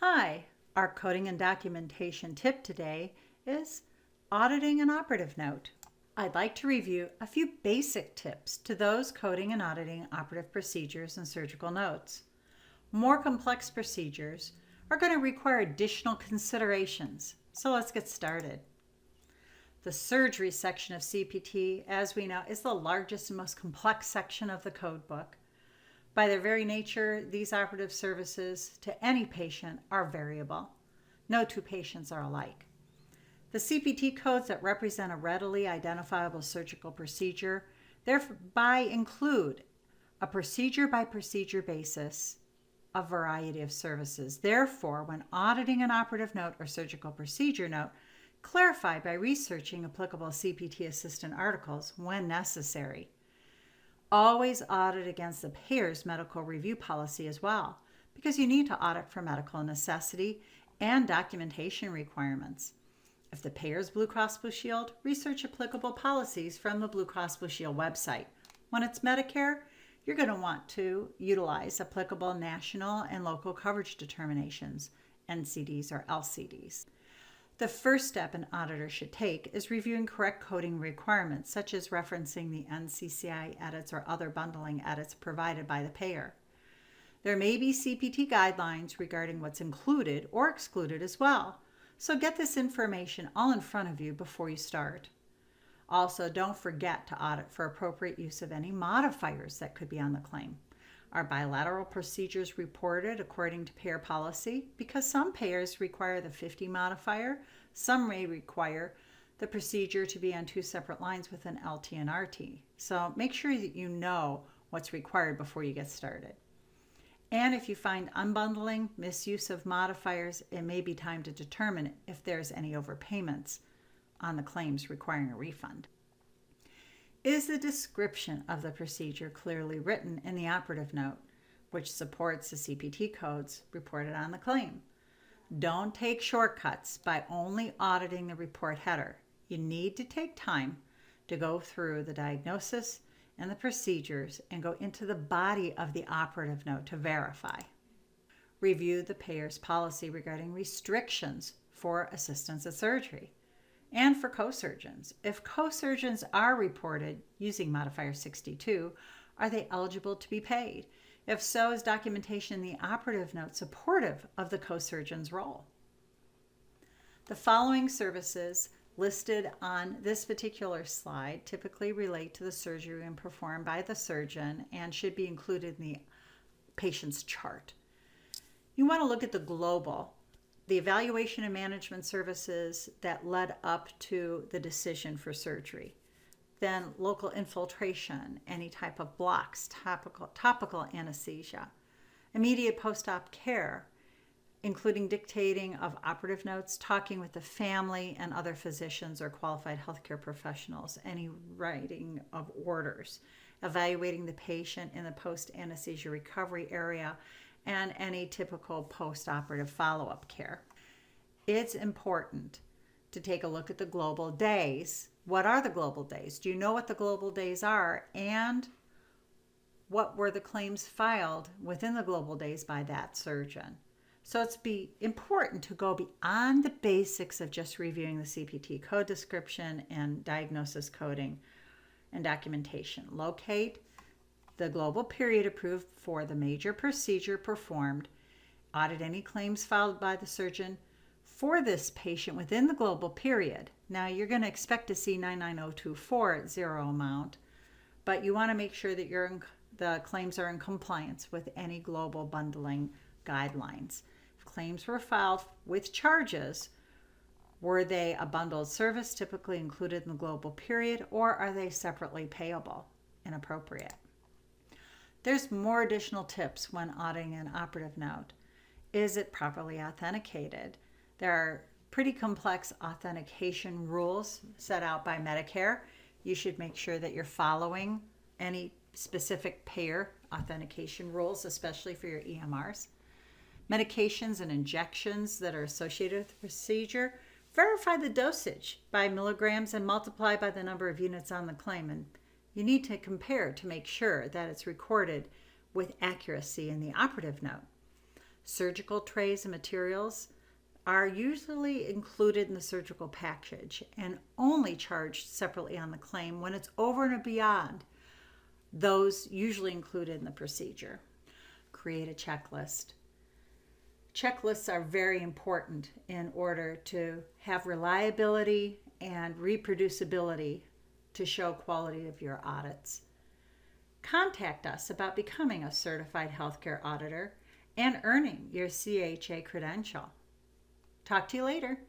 Hi, our coding and documentation tip today is auditing an operative note. I'd like to review a few basic tips to those coding and auditing operative procedures and surgical notes. More complex procedures are going to require additional considerations, so let's get started. The surgery section of CPT, as we know, is the largest and most complex section of the code book. By their very nature, these operative services to any patient are variable. No two patients are alike. The CPT codes that represent a readily identifiable surgical procedure thereby include a procedure-by-procedure basis, a variety of services. Therefore, when auditing an operative note or surgical procedure note, clarify by researching applicable CPT assistant articles when necessary. Always audit against the payer's medical review policy as well, because you need to audit for medical necessity and documentation requirements. If the payer's Blue Cross Blue Shield, research applicable policies from the Blue Cross Blue Shield website. When it's Medicare, you're going to want to utilize applicable national and local coverage determinations, NCDs or LCDs. The first step an auditor should take is reviewing correct coding requirements, such as referencing the NCCI edits or other bundling edits provided by the payer. There may be CPT guidelines regarding what's included or excluded as well, so get this information all in front of you before you start. Also, don't forget to audit for appropriate use of any modifiers that could be on the claim. Are bilateral procedures reported according to payer policy? Because some payers require the 50 modifier, some may require the procedure to be on two separate lines with an LT and RT. So make sure that you know what's required before you get started. And if you find unbundling, misuse of modifiers, it may be time to determine if there's any overpayments on the claims requiring a refund. Is the description of the procedure clearly written in the operative note, which supports the CPT codes reported on the claim? Don't take shortcuts by only auditing the report header. You need to take time to go through the diagnosis and the procedures and go into the body of the operative note to verify. Review the payer's policy regarding restrictions for assistance at surgery. And for co-surgeons. If co-surgeons are reported using modifier 62, are they eligible to be paid? If so, is documentation in the operative note supportive of the co-surgeon's role? The following services listed on this particular slide typically relate to the surgery and performed by the surgeon and should be included in the patient's chart. You want to look at the evaluation and management services that led up to the decision for surgery. Then local infiltration, any type of blocks, topical anesthesia, immediate post-op care, including dictating of operative notes, talking with the family and other physicians or qualified healthcare professionals, any writing of orders, evaluating the patient in the post-anesthesia recovery area, and any typical post-operative follow-up care. It's important to take a look at the global days. What are the global days? Do you know what the global days are? And what were the claims filed within the global days by that surgeon? So it's important to go beyond the basics of just reviewing the CPT code description and diagnosis coding and documentation. Locate the global period approved for the major procedure performed, audit any claims filed by the surgeon for this patient within the global period. Now you're going to expect to see 99024 at zero amount, but you want to make sure that the claims are in compliance with any global bundling guidelines. If claims were filed with charges, were they a bundled service typically included in the global period, or are they separately payable and appropriate? There's more additional tips when auditing an operative note. Is it properly authenticated? There are pretty complex authentication rules set out by Medicare. You should make sure that you're following any specific payer authentication rules, especially for your EMRs. Medications and injections that are associated with the procedure, verify the dosage by milligrams and multiply by the number of units on the claim. And you need to compare to make sure that it's recorded with accuracy in the operative note. Surgical trays and materials are usually included in the surgical package and only charged separately on the claim when it's over and beyond those usually included in the procedure. Create a checklist. Checklists are very important in order to have reliability and reproducibility to show quality of your audits. Contact us about becoming a certified healthcare auditor and earning your CHA credential. Talk to you later.